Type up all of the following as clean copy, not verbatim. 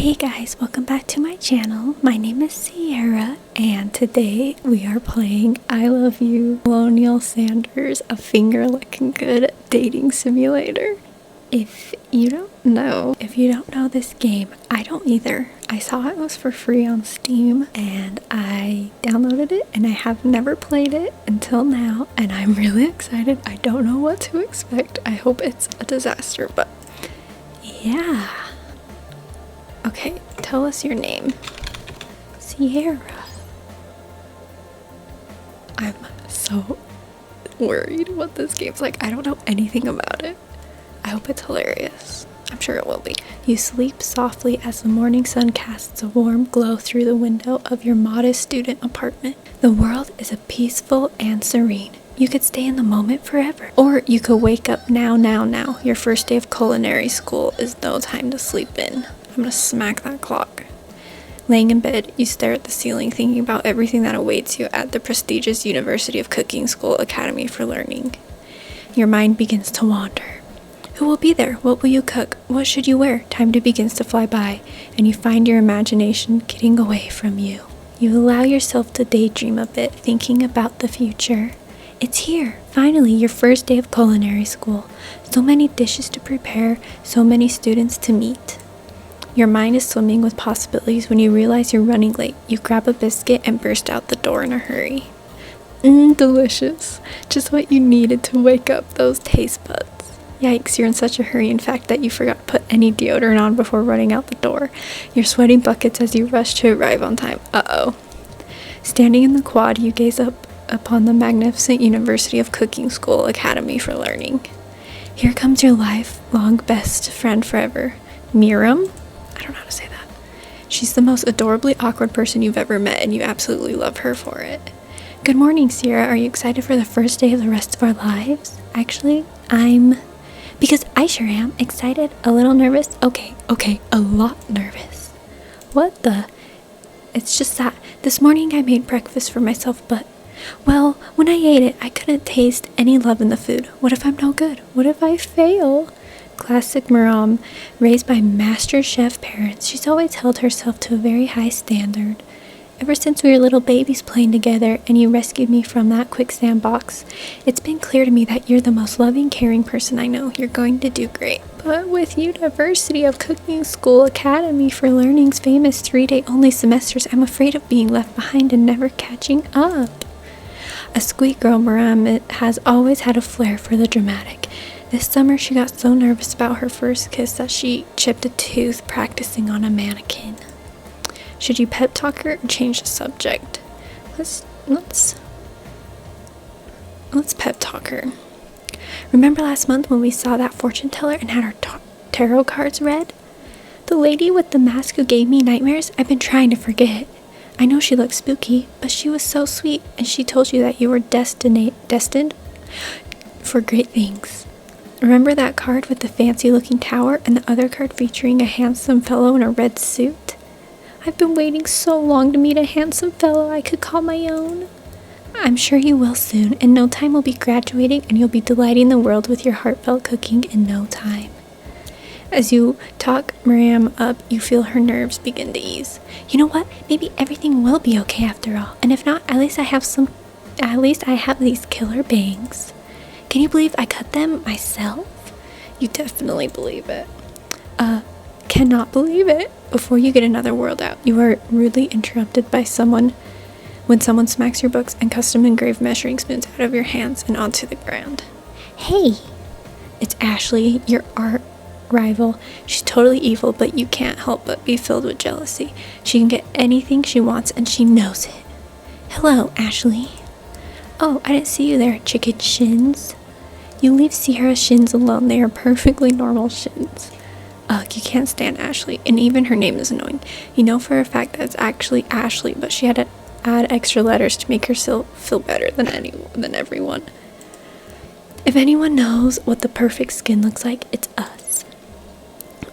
Hey guys, welcome back to my channel. My name is Sierra and today we are playing I Love You Colonial Sanders, a finger licking good dating simulator. If you don't know this game, I don't either. I saw it was for free on Steam and I downloaded it and I have never played it until now and I'm really excited. I don't know what to expect. I hope it's a disaster, but yeah. Okay, tell us your name. Sierra. I'm so worried what this game's like. I don't know anything about it. I hope it's hilarious. I'm sure it will be. You sleep softly as the morning sun casts a warm glow through the window of your modest student apartment. The world is peaceful and serene. You could stay in the moment forever. Or you could wake up now. Your first day of culinary school is no time to sleep in. I'm gonna smack that clock. Laying in bed, you stare at the ceiling thinking about everything that awaits you at the prestigious University of Cooking School Academy for Learning. Your mind begins to wander. Who will be there? What will you cook? What should you wear? Time begins to fly by, and you find your imagination getting away from you. You allow yourself to daydream a bit, thinking about the future. It's here, finally, your first day of culinary school. So many dishes to prepare, so many students to meet. Your mind is swimming with possibilities when you realize you're running late. You grab a biscuit and burst out the door in a hurry. Delicious. Just what you needed to wake up those taste buds. Yikes, you're in such a hurry, in fact, that you forgot to put any deodorant on before running out the door. You're sweating buckets as you rush to arrive on time. Uh-oh. Standing in the quad, you gaze up upon the magnificent University of Cooking School Academy for Learning. Here comes your lifelong best friend forever, Miriam. I don't know how to say that. She's the most adorably awkward person you've ever met, and you absolutely love her for it. Good morning, Sierra. Are you excited for the first day of the rest of our lives? Actually, because I sure am excited, a little nervous. Okay, a lot nervous. What the? It's just that this morning I made breakfast for myself, but, well, when I ate it, I couldn't taste any love in the food. What if I'm no good? What if I fail? Classic Miriam, raised by master chef parents, she's always held herself to a very high standard. Ever since we were little babies playing together and you rescued me from that quicksand box, it's been clear to me that you're the most loving, caring person I know. You're going to do great. But with University of Cooking School Academy for Learning's famous 3-day only semesters, I'm afraid of being left behind and never catching up. A sweet girl, Miriam has always had a flair for the dramatic. This summer, she got so nervous about her first kiss that she chipped a tooth practicing on a mannequin. Should you pep talk her or change the subject? Let's pep talk her. Remember last month when we saw that fortune teller and had our tarot cards read? The lady with the mask who gave me nightmares? I've been trying to forget. I know she looked spooky, but she was so sweet, and she told you that you were destined for great things. Remember that card with the fancy-looking tower and the other card featuring a handsome fellow in a red suit? I've been waiting so long to meet a handsome fellow I could call my own. I'm sure you will soon. In no time we'll be graduating and you'll be delighting the world with your heartfelt cooking in no time. As you talk Miriam up, you feel her nerves begin to ease. You know what? Maybe everything will be okay after all. And if not, at least I have these killer bangs. Can you believe I cut them myself? You definitely believe it. Cannot believe it. Before you get another word out, you are rudely interrupted by when someone smacks your books and custom engraved measuring spoons out of your hands and onto the ground. Hey! It's Ashley, your art rival. She's totally evil, but you can't help but be filled with jealousy. She can get anything she wants and she knows it. Hello, Ashley. Oh, I didn't see you there, chicken shins. You leave Sierra's shins alone. They are perfectly normal shins. Ugh, you can't stand Ashley, and even her name is annoying. You know for a fact that it's actually Ashley, but she had to add extra letters to make her feel better than everyone. If anyone knows what the perfect skin looks like, it's us.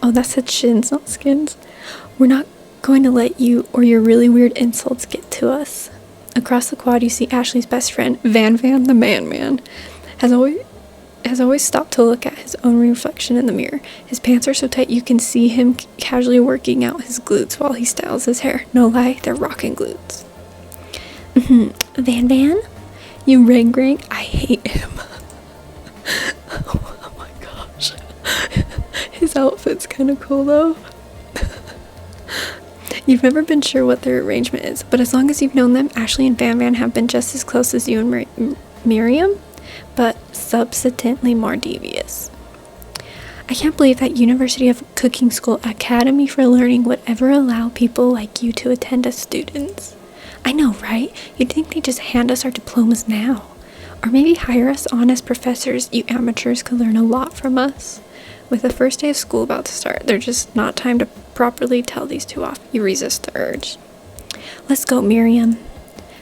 Oh, that said shins, not skins. We're not going to let you or your really weird insults get to us. Across the quad, you see Ashley's best friend, Van the Man, has always has always stopped to look at his own reflection in the mirror. His pants are so tight you can see him casually working out his glutes while he styles his hair. No lie, they're rockin' glutes. Van Van? You ring. I hate him. Oh my gosh. His outfit's kind of cool though. You've never been sure what their arrangement is, but as long as you've known them, Ashley and Van Van have been just as close as you and Miriam, but substantially more devious. I can't believe that University of Cooking School Academy for Learning would ever allow people like you to attend as students. I know, right? You'd think they'd just hand us our diplomas now. Or maybe hire us on as professors. You amateurs could learn a lot from us. With the first day of school about to start, there's just not time to properly tell these two off. You resist the urge. Let's go, Miriam.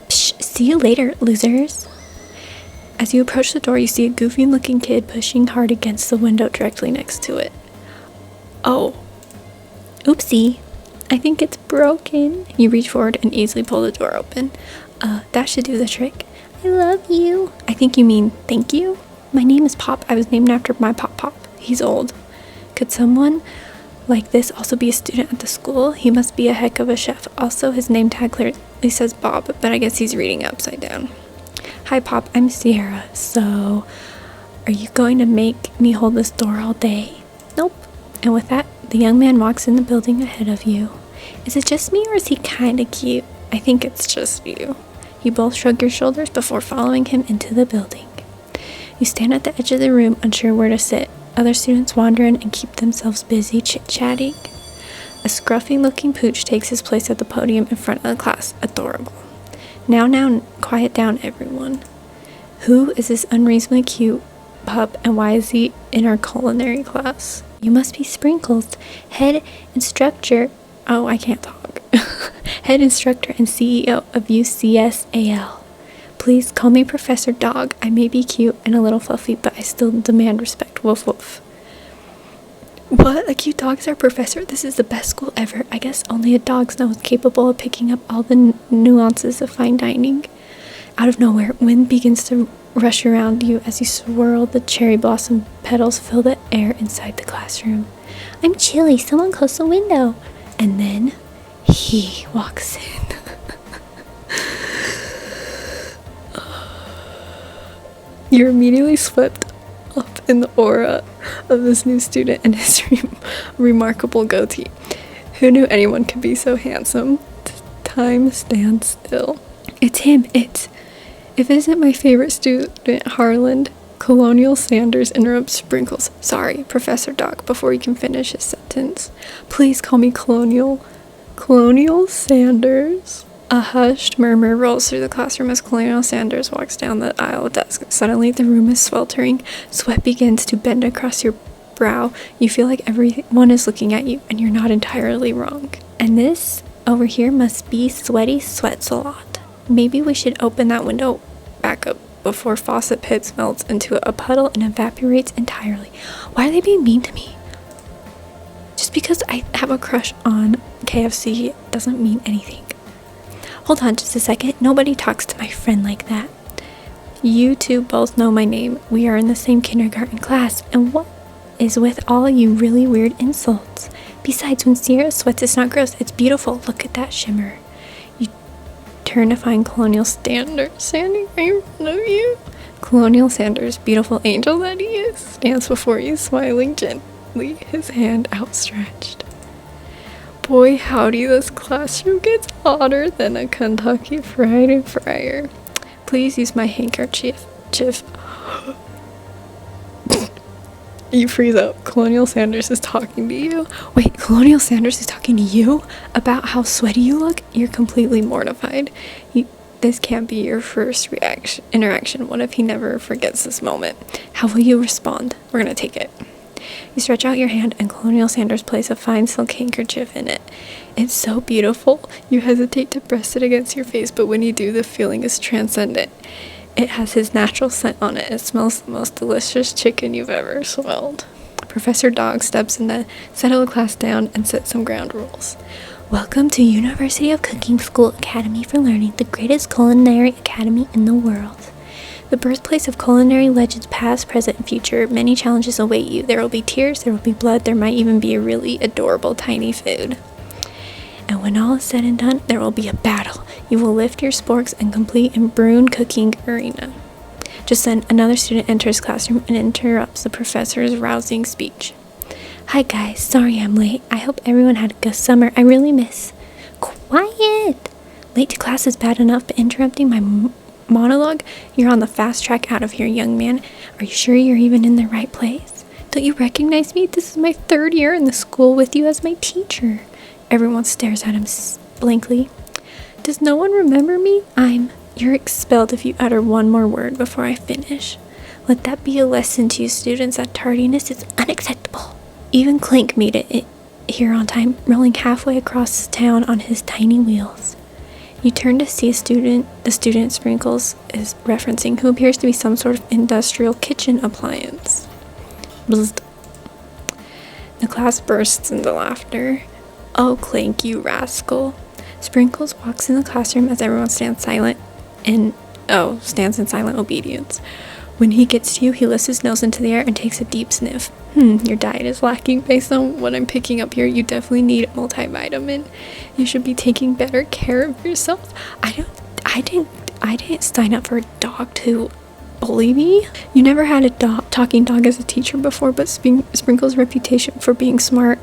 Psh, see you later, losers. As you approach the door, you see a goofy-looking kid pushing hard against the window directly next to it. Oh. Oopsie. I think it's broken. You reach forward and easily pull the door open. That should do the trick. I love you. I think you mean thank you? My name is Pop. I was named after my Pop. He's old. Could someone like this also be a student at the school? He must be a heck of a chef. Also, his name tag clearly says Bob, but I guess he's reading upside down. Hi, Pop. I'm Sierra. So, are you going to make me hold this door all day? Nope. And with that, the young man walks in the building ahead of you. Is it just me or is he kinda cute? I think it's just you. You both shrug your shoulders before following him into the building. You stand at the edge of the room, unsure where to sit. Other students wander in and keep themselves busy chit-chatting. A scruffy-looking pooch takes his place at the podium in front of the class. Adorable. Now, quiet down, everyone. Who is this unreasonably cute pup, and why is he in our culinary class? You must be Sprinkles, head instructor. Oh, I can't talk. Head instructor and CEO of UCSAL. Please call me Professor Dog. I may be cute and a little fluffy, but I still demand respect. Woof woof. What? A cute dog's our professor? This is the best school ever. I guess only a dog's nose capable of picking up all the nuances of fine dining. Out of nowhere, wind begins to rush around you as you swirl. The cherry blossom petals fill the air inside the classroom. I'm chilly. Someone close the window. And then he walks in. You're immediately swept up in the aura of this new student and his remarkable goatee. Who knew anyone could be so handsome? Time stands still. It's him. If it isn't my favorite student, Harland, Colonial Sanders interrupts Sprinkles. Sorry, Professor Doc, before he can finish his sentence. Please call me Colonial. Colonial Sanders? A hushed murmur rolls through the classroom as Colonial Sanders walks down the aisle of desks. Suddenly, the room is sweltering. Sweat begins to bend across your brow. You feel like everyone is looking at you, and you're not entirely wrong. And this over here must be Sweaty Sweats a lot. Maybe we should open that window back up before faucet pits melts into a puddle and evaporates entirely. Why are they being mean to me? Just because I have a crush on KFC doesn't mean anything. Hold on just a second. Nobody talks to my friend like that. You two both know my name. We are in the same kindergarten class. And what is with all you really weird insults? Besides, when Sierra sweats, it's not gross. It's beautiful. Look at that shimmer. You turn to find Colonial Sanders standing right in front of you. Colonial Sanders, beautiful angel that he is, stands before you, smiling gently, his hand outstretched. Boy, howdy, this classroom gets hotter than a Kentucky Fried Fryer. Please use my handkerchief. You freeze up. Colonial Sanders is talking to you. Wait, Colonial Sanders is talking to you? About how sweaty you look? You're completely mortified. This can't be your first interaction. What if he never forgets this moment? How will you respond? We're gonna take it. You stretch out your hand and Colonial Sanders places a fine silk handkerchief in it. It's so beautiful. You hesitate to press it against your face, but when you do, the feeling is transcendent. It has his natural scent on it. It smells the most delicious chicken you've ever smelled. Professor Dog steps in to settle the class down and set some ground rules. Welcome to University of Cooking School Academy for Learning, the greatest culinary academy in the world. The birthplace of culinary legends past, present, and future. Many challenges await you. There will be tears, there will be blood, there might even be a really adorable tiny food. And when all is said and done, there will be a battle. You will lift your sporks and complete a Brune cooking arena. Just then, another student enters classroom and interrupts the professor's rousing speech. Hi guys, sorry I'm late. I hope everyone had a good summer. I really miss... Quiet! Late to class is bad enough, but interrupting my monologue? You're on the fast track out of here, young man. Are you sure you're even in the right place? Don't you recognize me? This is my 3rd year in the school with you as my teacher. Everyone stares at him blankly. Does no one remember me? You're expelled if you utter one more word before I finish. Let that be a lesson to you students that tardiness is unacceptable. Even Clink made it here on time, rolling halfway across town on his tiny wheels. You turn to see the student Sprinkles is referencing, who appears to be some sort of industrial kitchen appliance. Bzzzt. The class bursts into laughter. Oh, Clink, you rascal. Sprinkles walks in the classroom as everyone stands in silent obedience. When he gets to you, he lifts his nose into the air and takes a deep sniff. Your diet is lacking. Based on what I'm picking up here, you definitely need a multivitamin. You should be taking better care of yourself. I didn't sign up for a dog to bully me. You never had a talking dog as a teacher before, but Sprinkle's reputation for being smart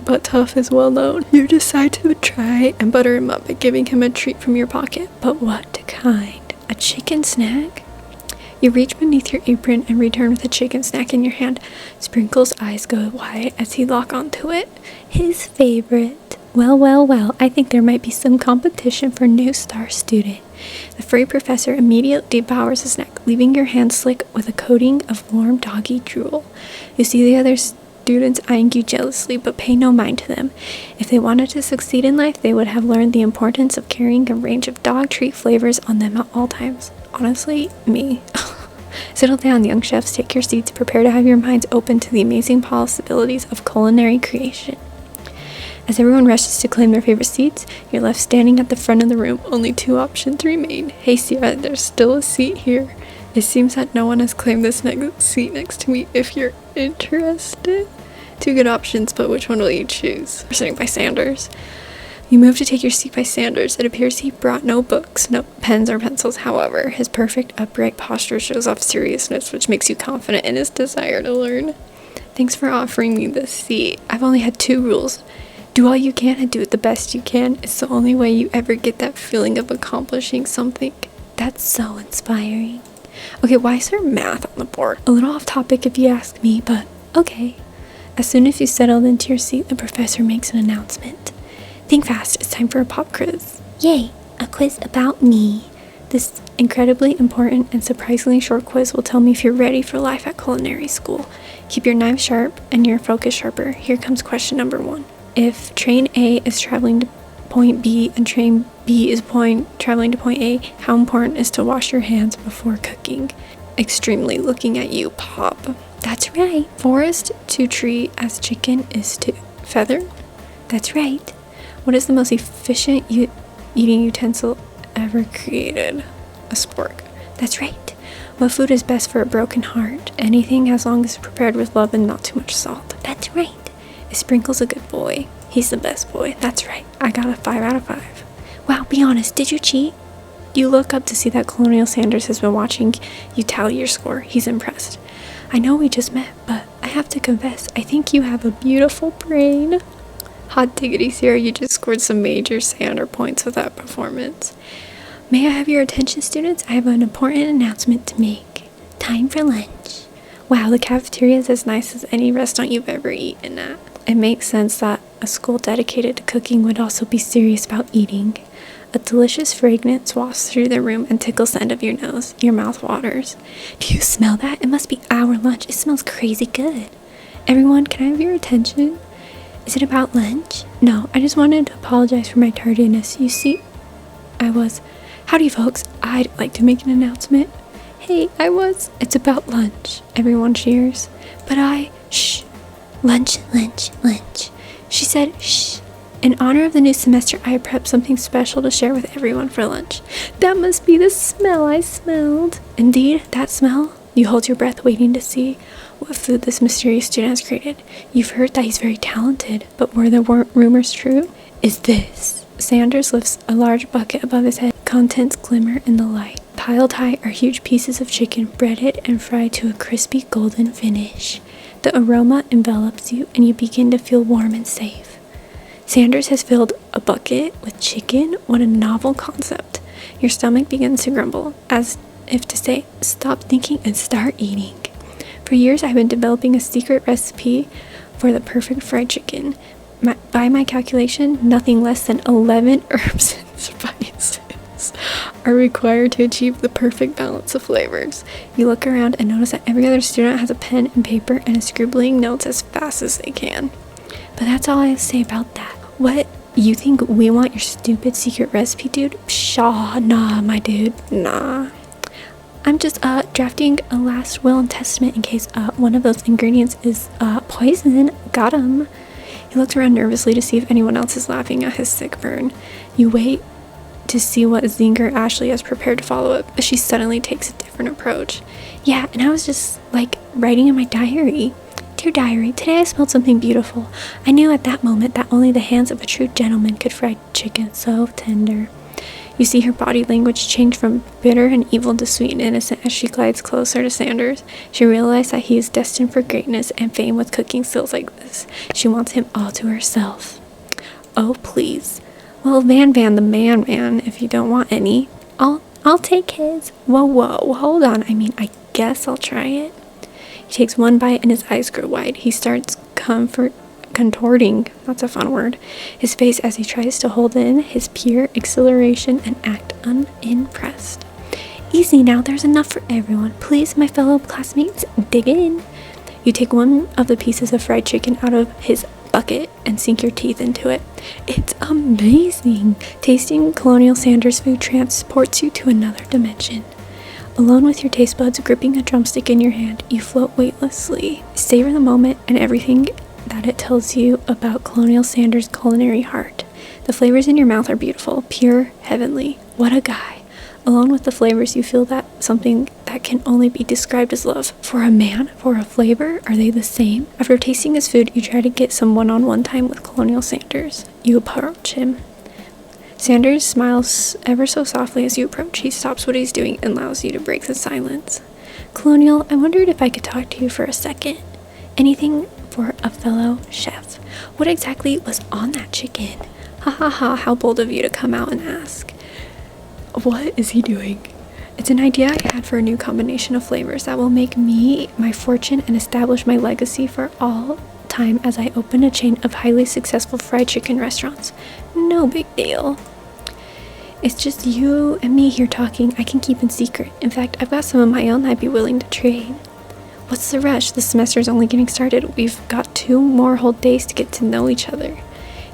but tough is well known. You decide to try and butter him up by giving him a treat from your pocket. But what kind? A chicken snack? You reach beneath your apron and return with a chicken snack in your hand. Sprinkle's eyes go wide as he locks onto it. His favorite. Well, I think there might be some competition for new star student. The furry professor immediately devours the snack, leaving your hand slick with a coating of warm doggy drool. You see the other students eyeing you jealously, but pay no mind to them. If they wanted to succeed in life, they would have learned the importance of carrying a range of dog treat flavors on them at all times. Honestly, me. Settle down, young chefs. Take your seats. Prepare to have your minds open to the amazing possibilities of culinary creation. As everyone rushes to claim their favorite seats, you're left standing at the front of the room. Only 2 options remain. Hey, Sierra, there's still a seat here. It seems that no one has claimed this seat next to me. If you're interested. 2 good options, but which one will you choose? We're sitting by Sanders. You move to take your seat by Sanders. It appears he brought no books, no pens or pencils. However, his perfect upright posture shows off seriousness, which makes you confident in his desire to learn. Thanks for offering me this seat. I've only had 2 rules. Do all you can and do it the best you can. It's the only way you ever get that feeling of accomplishing something. That's so inspiring. Okay, why is there math on the board? A little off topic if you ask me, but okay. As soon as you settled into your seat, the professor makes an announcement. Think fast, it's time for a pop quiz. Yay, a quiz about me. This incredibly important and surprisingly short quiz will tell me if you're ready for life at culinary school. Keep your knife sharp and your focus sharper. Here comes question number 1. If train A is traveling to point B and train B is traveling to point A, how important is to wash your hands before cooking? Extremely. Looking at you, Pop. That's right. Forest to tree as chicken is to feather? That's right. What is the most efficient eating utensil ever created? A spork. That's right. What food is best for a broken heart? Anything as long as it's prepared with love and not too much salt. That's right. Is Sprinkles a good boy? He's the best boy. That's right. I got a 5 out of 5. Wow, be honest. Did you cheat? You look up to see that Colonial Sanders has been watching you tally your score. He's impressed. I know we just met, but I have to confess, I think you have a beautiful brain. Hot diggity, Sierra, you just scored some major Sander points with that performance. May I have your attention, students? I have an important announcement to make. Time for lunch. Wow, the cafeteria is as nice as any restaurant you've ever eaten at. It makes sense that a school dedicated to cooking would also be serious about eating. A delicious fragrance wafts through the room and tickles the end of your nose. Your mouth waters. Do you smell that? It must be our lunch. It smells crazy good. Everyone, can I have your attention? Is it about lunch? No, I just wanted to apologize for my tardiness. You see, Howdy, folks. I'd like to make an announcement. Hey, It's about lunch. Everyone cheers. But shh. Lunch. She said, shh. In honor of the new semester, I have prepped something special to share with everyone for lunch. That must be the smell I smelled. Indeed, that smell. You hold your breath waiting to see what food this mysterious student has created. You've heard that he's very talented, but were the rumors true? Is this? Sanders lifts a large bucket above his head. Contents glimmer in the light. Piled high are huge pieces of chicken, breaded and fried to a crispy golden finish. The aroma envelops you, and you begin to feel warm and safe. Sanders has filled a bucket with chicken. What a novel concept. Your stomach begins to grumble, as if to say, stop thinking and start eating. For years, I've been developing a secret recipe for the perfect fried chicken. By my calculation, nothing less than 11 herbs and spices are required to achieve the perfect balance of flavors. You look around and notice that every other student has a pen and paper and is scribbling notes as fast as they can. But that's all I have to say about that. What? You think we want your stupid secret recipe, dude? Pshaw, nah, my dude, nah. I'm just drafting a last will and testament in case one of those ingredients is poison. Got him. He looks around nervously to see if anyone else is laughing at his sick burn. You wait to see what Zinger Ashley has prepared to follow up, but she suddenly takes a different approach. Yeah, and I was just writing in my diary. Dear diary, today I smelled something beautiful. I knew at that moment that only the hands of a true gentleman could fry chicken so tender. You see her body language change from bitter and evil to sweet and innocent as she glides closer to Sanders. She realizes that he is destined for greatness and fame with cooking skills like this. She wants him all to herself. Oh, please. Well, Van the man, if you don't want any, I'll take his. Whoa, hold on. I guess I'll try it. He takes one bite and his eyes grow wide. He starts contorting, that's a fun word, his face as he tries to hold in his pure exhilaration and act unimpressed. Easy now, there's enough for everyone. Please, my fellow classmates, dig in. You take one of the pieces of fried chicken out of his bucket and sink your teeth into it. It's amazing. Tasting Colonial Sanders food transports you to another dimension. Alone with your taste buds gripping a drumstick in your hand, you float weightlessly. Savor the moment and everything that it tells you about Colonial Sanders' culinary heart. The flavors in your mouth are beautiful, pure, heavenly. What a guy. Alone with the flavors, you feel that something that can only be described as love. For a man, for a flavor, are they the same? After tasting his food, you try to get some one-on-one time with Colonial Sanders. You approach him. Sanders smiles ever so softly as you approach. He stops what he's doing and allows you to break the silence. Colonial, I wondered if I could talk to you for a second. Anything for a fellow chef. What exactly was on that chicken? Ha ha ha, how bold of you to come out and ask. What is he doing? It's an idea I had for a new combination of flavors that will make me my fortune and establish my legacy for all time as I open a chain of highly successful fried chicken restaurants. No big deal. It's just you and me here talking. I can keep in secret. In fact, I've got some of my own I'd be willing to trade. What's the rush? The semester's only getting started. We've got 2 more whole days to get to know each other.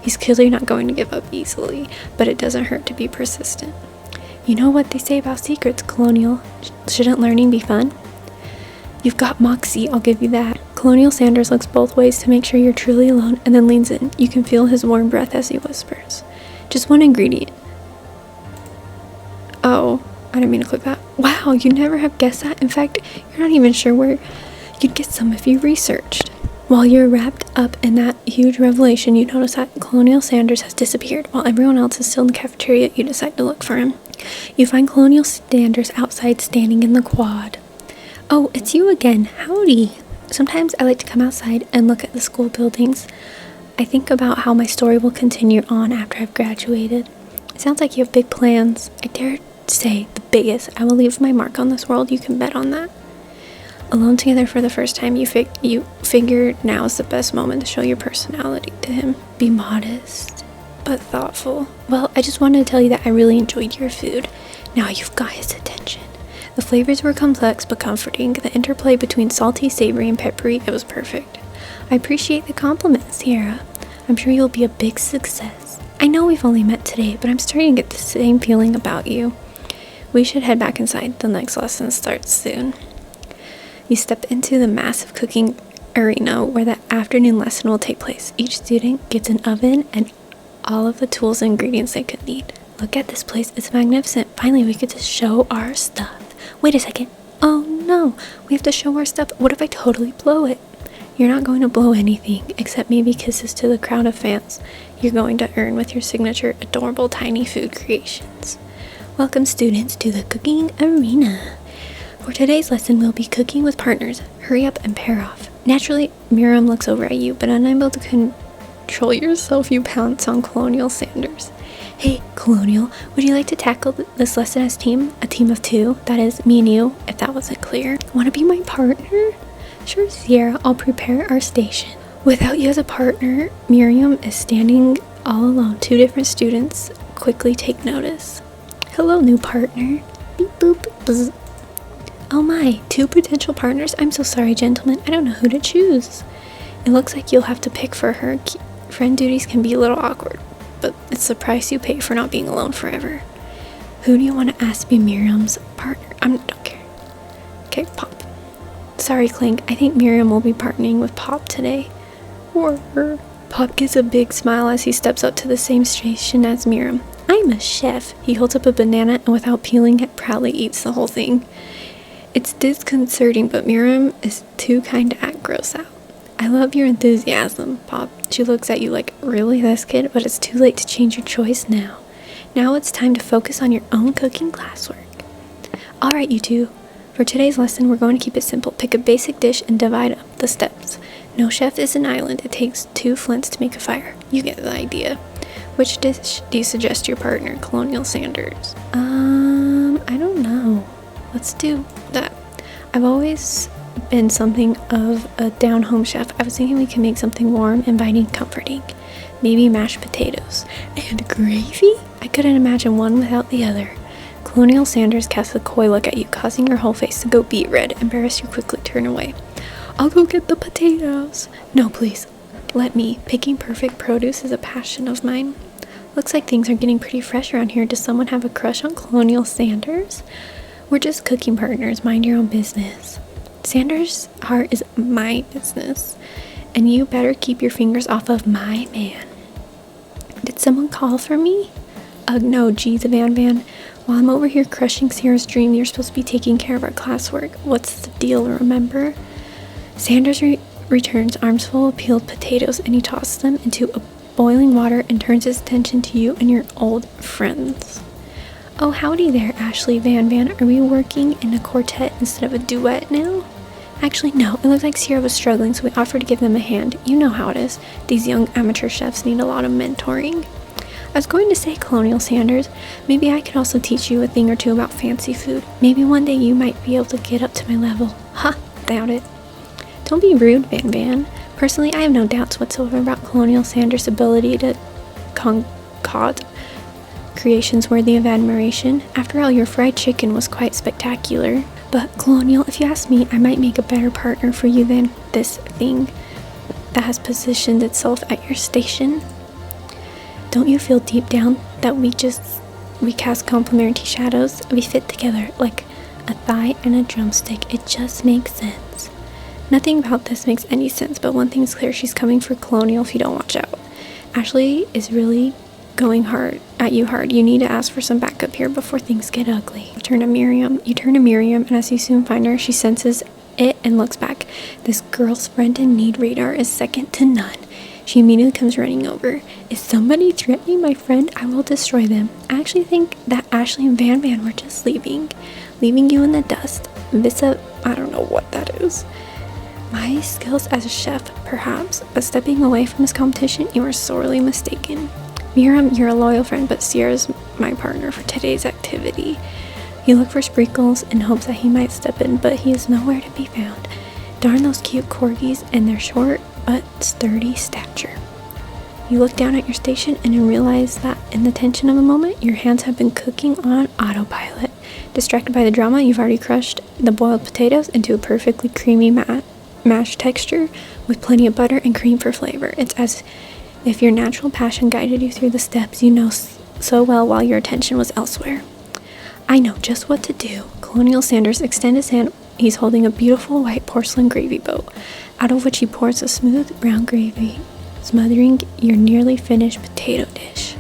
He's clearly not going to give up easily, but it doesn't hurt to be persistent. You know what they say about secrets, Colonial. Shouldn't learning be fun? You've got moxie, I'll give you that. Colonial Sanders looks both ways to make sure you're truly alone and then leans in. You can feel his warm breath as he whispers. Just one ingredient. Oh, I didn't mean to click that. Wow, you never have guessed that. In fact, you're not even sure where you'd get some if you researched. While you're wrapped up in that huge revelation, you notice that Colonial Sanders has disappeared. While everyone else is still in the cafeteria, you decide to look for him. You find Colonial Sanders outside standing in the quad. Oh, it's you again. Howdy. Sometimes I like to come outside and look at the school buildings. I think about how my story will continue on after I've graduated. It sounds like you have big plans. I dare say the biggest. I will leave my mark on this world. You can bet on that. Alone together for the first time, you figure now is the best moment to show your personality to him. Be modest, but thoughtful. Well, I just wanted to tell you that I really enjoyed your food. Now you've got his attention. The flavors were complex but comforting. The interplay between salty, savory, and peppery, it was perfect. I appreciate the compliment, Sierra. I'm sure you'll be a big success. I know we've only met today, but I'm starting to get the same feeling about you. We should head back inside. The next lesson starts soon. You step into the massive cooking arena where the afternoon lesson will take place. Each student gets an oven and all of the tools and ingredients they could need. Look at this place, it's magnificent. Finally, we get to show our stuff. Wait a second. Oh no, we have to show our stuff. What if I totally blow it? You're not going to blow anything, except maybe kisses to the crowd of fans you're going to earn with your signature adorable tiny food creations. Welcome, students, to the cooking arena. For today's lesson, we'll be cooking with partners. Hurry up and pair off. Naturally, Miriam looks over at you, but unable to control yourself, you pounce on Colonial Sanders. Hey, Colonial, would you like to tackle this lesson as a team of two? That is, me and you, if that wasn't clear. Want to be my partner? Sure, Sierra, I'll prepare our station. Without you as a partner, Miriam is standing all alone. Two different students quickly take notice. Hello, new partner. Beep boop bzz. Oh my, two potential partners? I'm so sorry, gentlemen. I don't know who to choose. It looks like you'll have to pick for her. Friend duties can be a little awkward, but it's the price you pay for not being alone forever. Who do you want to ask to be Miriam's partner? I don't care. Okay, Pop. Sorry, Clink. I think Miriam will be partnering with Pop today. Or her. Pop gives a big smile as he steps up to the same station as Miriam. I'm a chef. He holds up a banana and without peeling it, proudly eats the whole thing. It's disconcerting, but Miriam is too kind to act gross out. I love your enthusiasm, Pop. She looks at you like, really, this kid? But it's too late to change your choice now. Now it's time to focus on your own cooking classwork. Alright, you two. For today's lesson, we're going to keep it simple. Pick a basic dish and divide up the steps. No chef is an island. It takes 2 flints to make a fire. You get the idea. Which dish do you suggest your partner, Colonial Sanders? I don't know. Let's do that. I've always been something of a down-home chef. I was thinking we can make something warm, inviting, comforting. Maybe mashed potatoes. And gravy? I couldn't imagine one without the other. Colonial Sanders casts a coy look at you, causing your whole face to go beet red. Embarrassed, you quickly turn away. I'll go get the potatoes. No, please. Let me. Picking perfect produce is a passion of mine. Looks like things are getting pretty fresh around here. Does someone have a crush on Colonial Sanders? We're just cooking partners. Mind your own business. Sanders' heart is my business, and you better keep your fingers off of my man. Did someone call for me? No, geez, Van. While I'm over here crushing Sierra's dream, you're supposed to be taking care of our classwork. What's the deal, remember? Sanders returns, arms full of peeled potatoes, and he tosses them into boiling water and turns his attention to you and your old friends. Oh, howdy there, Ashley Van. Are we working in a quartet instead of a duet now? Actually, no. It looked like Sierra was struggling, so we offered to give them a hand. You know how it is. These young amateur chefs need a lot of mentoring. I was going to say, Colonial Sanders, maybe I could also teach you a thing or two about fancy food. Maybe one day you might be able to get up to my level. Ha! Doubt it. Don't be rude, Van. Personally, I have no doubts whatsoever about Colonial Sanders' ability to concoct creations worthy of admiration. After all, your fried chicken was quite spectacular. But, Colonial, if you ask me, I might make a better partner for you than this thing that has positioned itself at your station. Don't you feel deep down that we cast complementary shadows? We fit together like a thigh and a drumstick. It just makes sense. Nothing about this makes any sense, but one thing's clear. She's coming for Colonial if you don't watch out. Ashley is really going hard at you hard. You need to ask for some backup here before things get ugly. You turn to Miriam, and as you soon find her, she senses it and looks back. This girl's friend in need radar is second to none. She immediately comes running over. Is somebody threatening my friend? I will destroy them. I actually think that Ashley and Van were just leaving you in the dust. I don't know what that is. My skills as a chef, perhaps, but stepping away from this competition, you are sorely mistaken. Miriam, you're a loyal friend, but Sierra's my partner for today's activity. You look for Sprinkles in hopes that he might step in, but he is nowhere to be found. Darn those cute corgis and their short but sturdy stature. You look down at your station and realize that in the tension of a moment, your hands have been cooking on autopilot. Distracted by the drama, you've already crushed the boiled potatoes into a perfectly creamy mashed texture with plenty of butter and cream for flavor. It's as if your natural passion guided you through the steps you know so well while your attention was elsewhere. I know just what to do. Colonial Sanders extends his hand. He's holding a beautiful white porcelain gravy boat, out of which he pours a smooth brown gravy smothering your nearly finished potato dish.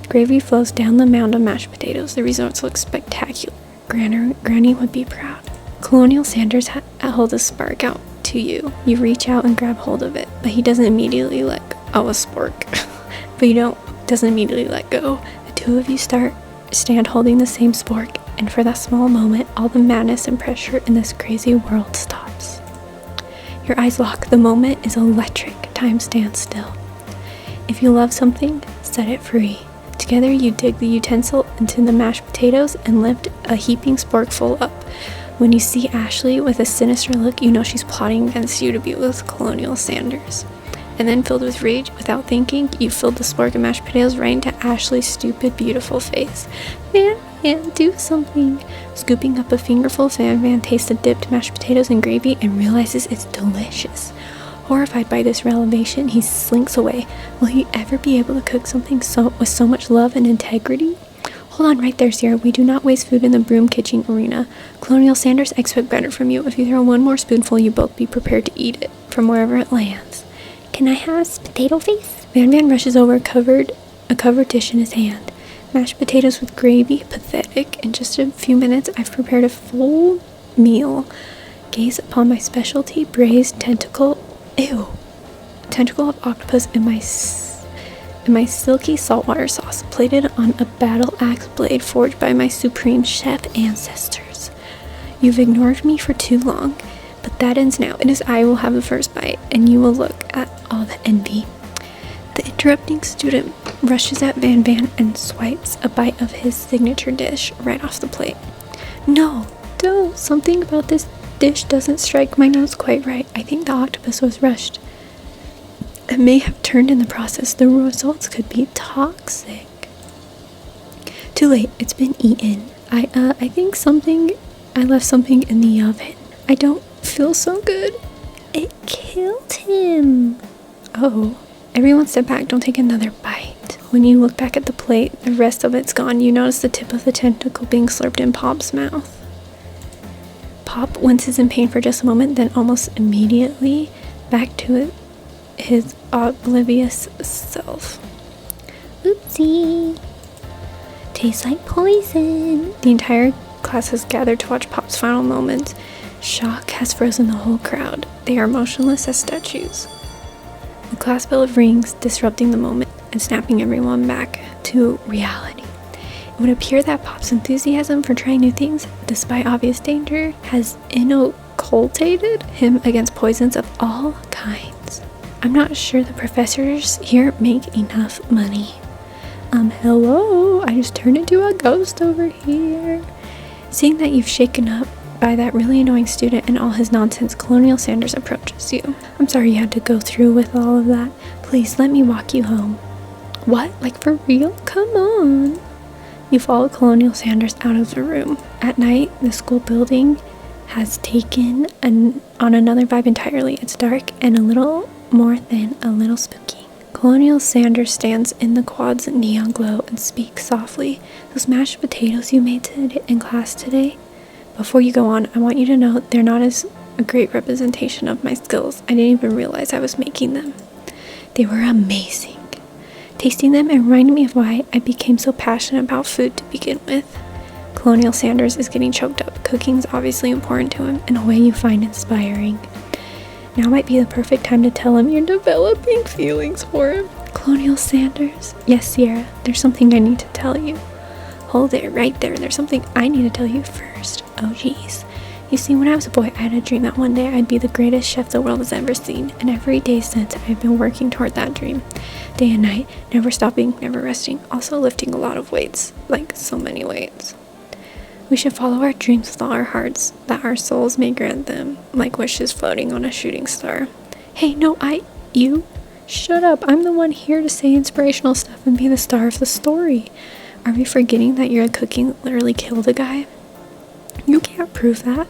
Gravy flows down the mound of mashed potatoes. The results look spectacular. Granny would be proud. Colonel Sanders holds a spark out to you. You reach out and grab hold of it, but he doesn't immediately let go. Oh, a spork. But doesn't immediately let go. The two of you stand holding the same spork, and for that small moment, all the madness and pressure in this crazy world stops. Your eyes lock. The moment is electric. Time stands still. If you love something, set it free. Together you dig the utensil into the mashed potatoes and lift a heaping sporkful up. When you see Ashley with a sinister look, you know she's plotting against you to be with Colonel Sanders. And then, filled with rage, without thinking, you filled the spork of mashed potatoes right into Ashley's stupid, beautiful face. Van, do something. Scooping up a fingerful, Van tastes the dipped mashed potatoes and gravy and realizes it's delicious. Horrified by this revelation, he slinks away. Will he ever be able to cook something with so much love and integrity? Hold on right there, Sierra. We do not waste food in the broom kitchen arena. Colonel Sanders, I expect better from you. If you throw one more spoonful, you both be prepared to eat it, from wherever it lands. Can I have potato face? Van rushes over a covered dish in his hand. Mashed potatoes with gravy, pathetic. In just a few minutes, I've prepared a full meal. Gaze upon my specialty, braised tentacle of octopus in my silky saltwater sauce, plated on a battle axe blade forged by my supreme chef ancestors. You've ignored me for too long, but that ends now. It is I who will have the first bite, and you will look at all the envy. The interrupting student rushes at Van and swipes a bite of his signature dish right off the plate. No, don't. Something about this dish doesn't strike my nose quite right. I think the octopus was rushed. It may have turned in the process. The results could be toxic. Too late. It's been eaten. I think I left something in the oven. I don't feel so good. It killed him. Oh. Everyone step back. Don't take another bite. When you look back at the plate, the rest of it's gone. You notice the tip of the tentacle being slurped in Pop's mouth. Pop winces in pain for just a moment, then almost immediately back to his oblivious self. Oopsie. Tastes like poison. The entire class has gathered to watch Pop's final moments. Shock has frozen the whole crowd. They are motionless as statues. The class bell rings, disrupting the moment and snapping everyone back to reality. It would appear that Pop's enthusiasm for trying new things, despite obvious danger, has inoculated him against poisons of all kinds. I'm not sure the professors here make enough money. Hello? I just turned into a ghost over here. Seeing that you've shaken up by that really annoying student and all his nonsense, Colonel Sanders approaches you. I'm sorry you had to go through with all of that. Please let me walk you home. What? Like for real? Come on. You follow Colonel Sanders out of the room. At night, the school building has taken on another vibe entirely. It's dark and a little more than a little spooky. Colonel Sanders stands in the quad's neon glow and speaks softly. Those mashed potatoes you made in class today? Before you go on, I want you to know they're not as a great representation of my skills. I didn't even realize I was making them. They were amazing. Tasting them, it reminded me of why I became so passionate about food to begin with. Colonel Sanders is getting choked up. Cooking is obviously important to him in a way you find inspiring. Now might be the perfect time to tell him you're developing feelings for him. Colonel Sanders? Yes, Sierra, there's something I need to tell you. Hold it right there. There's something I need to tell you first. Oh, geez. You see, when I was a boy, I had a dream that one day I'd be the greatest chef the world has ever seen, and every day since, I've been working toward that dream. Day and night, never stopping, never resting, also lifting a lot of weights, like so many weights. We should follow our dreams with all our hearts, that our souls may grant them, like wishes floating on a shooting star. Hey, no, you? Shut up, I'm the one here to say inspirational stuff and be the star of the story. Are we forgetting that your cooking literally killed a guy? You can't prove that.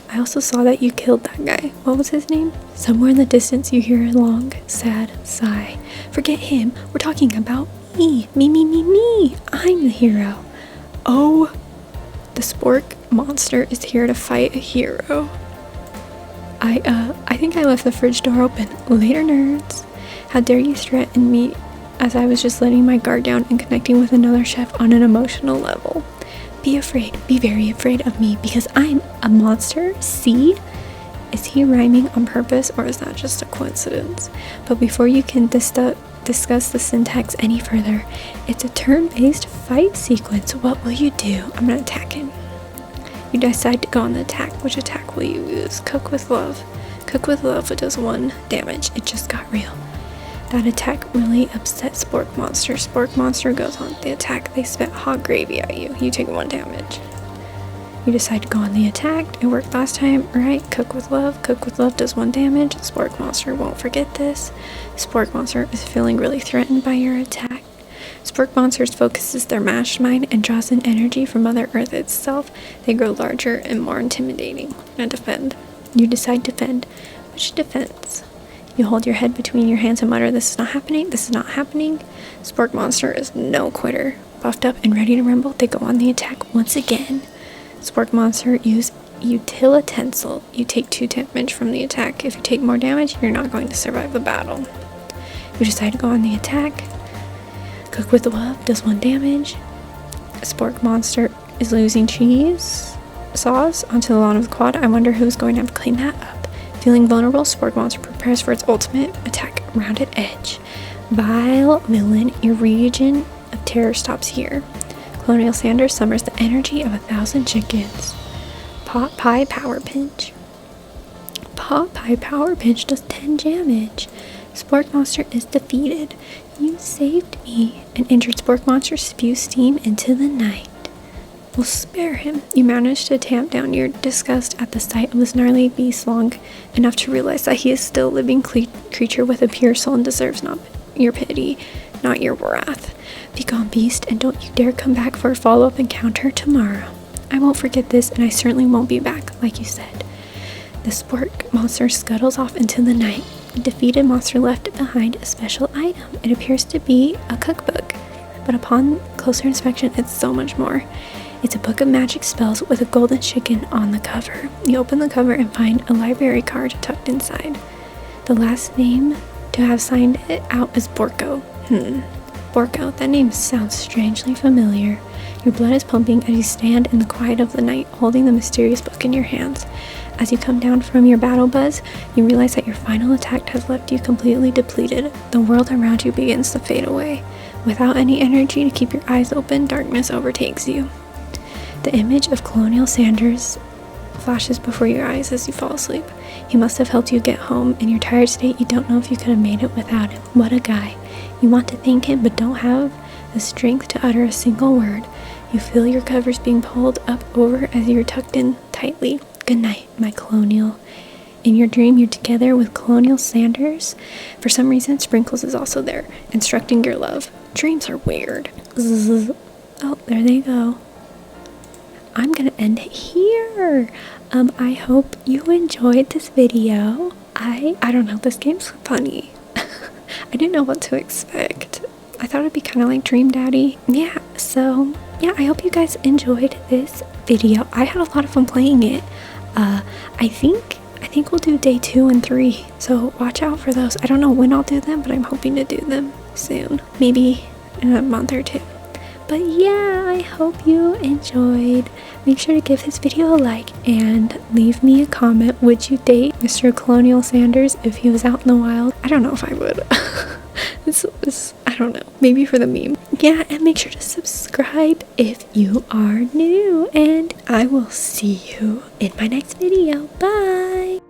I also saw that you killed that guy. What was his name? Somewhere in the distance you hear a long, sad sigh. Forget him. We're talking about me. Me. I'm the hero. Oh, the spork monster is here to fight a hero. I think I left the fridge door open. Later, nerds. How dare you threaten me as I was just letting my guard down and connecting with another chef on an emotional level. Be afraid, be very afraid of me because I'm a monster. See? Is he rhyming on purpose or is that just a coincidence? But before you can discuss the syntax any further, it's a turn-based fight sequence. What will you do? I'm gonna attack him. You decide to go on the attack. Which attack will you use? Cook with love. Cook with love does 1 damage. It just got real. That attack really upset Spork Monster. Spork Monster goes on the attack. They spit hot gravy at you. You take 1 damage. You decide to go on the attack. It worked last time, right? Cook with love. Cook with love does 1 damage. Spork Monster won't forget this. Spork Monster is feeling really threatened by your attack. Spork Monsters focuses their mastermind and draws in energy from Mother Earth itself. They grow larger and more intimidating. And defend. You decide defend. Which defense? You hold your head between your hands and mutter, this is not happening, this is not happening. Spork Monster is no quitter. Buffed up and ready to rumble, they go on the attack once again. Spork Monster use Utilitensile. You take 2 damage from the attack. If you take more damage, you're not going to survive the battle. You decide to go on the attack. Cook with love does 1 damage. Spork Monster is losing cheese sauce onto the lawn of the quad. I wonder who's going to have to clean that up. Feeling vulnerable, Spork Monster prepares for its ultimate attack, Rounded Edge. Vile villain, your region of terror stops here. Colonial Sanders summers the energy of 1,000 chickens. Pot Pie Power Pinch. Pot Pie Power Pinch does 10 damage. Spork Monster is defeated. You saved me. An injured Spork Monster spews steam into the night. We'll spare him. You manage to tamp down your disgust at the sight of this gnarly beast long enough to realize that he is still a living creature with a pure soul and deserves not your pity, not your wrath. Be gone, beast, and don't you dare come back for a follow-up encounter tomorrow. I won't forget this, and I certainly won't be back, like you said. The Spork Monster scuttles off into the night. The defeated monster left behind a special item. It appears to be a cookbook, but upon closer inspection, it's so much more. It's a book of magic spells with a golden chicken on the cover. You open the cover and find a library card tucked inside. The last name to have signed it out is Borko. Borko, that name sounds strangely familiar. Your blood is pumping as you stand in the quiet of the night, holding the mysterious book in your hands. As you come down from your battle buzz, you realize that your final attack has left you completely depleted. The world around you begins to fade away. Without any energy to keep your eyes open, darkness overtakes you. The image of Colonial Sanders flashes before your eyes as you fall asleep. He must have helped you get home. In your tired state, you don't know if you could have made it without him. What a guy. You want to thank him, but don't have the strength to utter a single word. You feel your covers being pulled up over as you're tucked in tightly. Good night, my Colonial. In your dream, you're together with Colonial Sanders. For some reason, Sprinkles is also there, instructing your love. Dreams are weird. Zzz. Oh, there they go. I'm gonna end it here. I hope you enjoyed this video. I don't know, this game's funny. I didn't know what to expect. I thought it'd be kind of like Dream Daddy. Yeah, so yeah, I hope you guys enjoyed this video. I had a lot of fun playing it. I think we'll do day 2 and 3, so watch out for those. I don't know when I'll do them, but I'm hoping to do them soon, maybe in a month or 2. But yeah, I hope you enjoyed. Make sure to give this video a like and leave me a comment. Would you date Mr. Colonial Sanders if he was out in the wild? I don't know if I would. I don't know, maybe for the meme. Yeah, and make sure to subscribe if you are new, and I will see you in my next video. Bye!